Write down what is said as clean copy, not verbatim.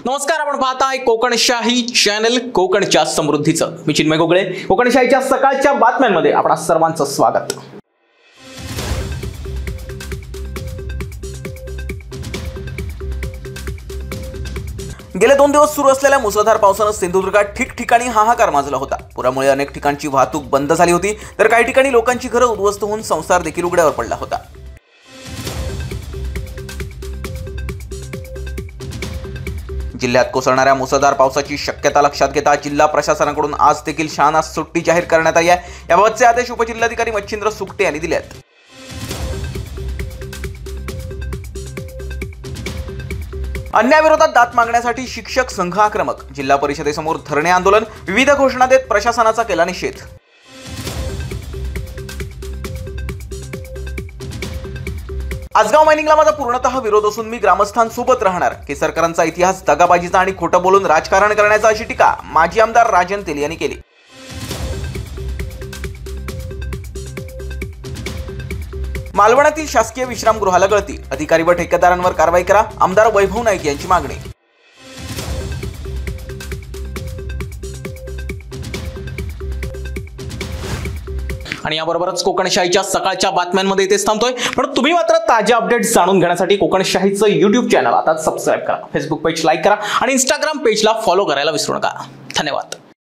नमस्कार, आपण पाहताय कोकणशाही चॅनल, कोकणच्या समृद्धीचं. मी चिन्मय गोगळे. कोकणशाहीच्या सकाळच्या बातम्यांमध्ये आपणा सर्वांचं स्वागत. गेले 2 दिवस सुरू असलेल्या मुसळधार पावसानं सिंधुदुर्गात ठिकठिकाणी हाहाकार माजला होता. पुरामुळे अनेक ठिकाणची वाहतूक बंद झाली होती, तर काही ठिकाणी लोकांची घरं उद्ध्वस्त होऊन संसार देखील उघड्यावर पडला होता. जिल्ह्यात कोसळणाऱ्या मुसळधार पावसाची शक्यता लक्षात घेता जिल्हा प्रशासनाकडून आज देखील शहाणा सुट्टी जाहीर करण्यात आली आहे. याबाबतचे आदेश उपजिल्हाधिकारी मच्छिंद्र सुकटे यांनी दिले आहेत. अन्यायाविरोधात दाद मागण्यासाठी शिक्षक संघ आक्रमक. जिल्हा परिषदेसमोर धरणे आंदोलन. विविध घोषणा देत प्रशासनाचा केला निषेध. आजगाव मायनिंगला माझा पूर्णतः विरोध असून मी ग्रामस्थांसोबत राहणार. केसरकरांचा इतिहास दगाबाजीचा आणि खोटं बोलून राजकारण करण्याचा, अशी टीका माजी आमदार राजन तेली यांनी केली. मालवणातील शासकीय विश्रामगृहाला गळती. अधिकारी व ठेकेदारांवर कारवाई करा, आमदार वैभव नाईक यांची मागणी. आणि याबरोबरच कोकणशाहीच्या सकाळच्या बातम्यांमध्ये इथेच थांबतोय. पण तुम्ही मात्र ताज्या अपडेट्स जाणून घेण्यासाठी कोकणशाहीचं YouTube चॅनल आता सबस्क्राईब करा, फेसबुक पेज लाईक करा आणि Instagram पेजला फॉलो करायला विसरू नका. धन्यवाद.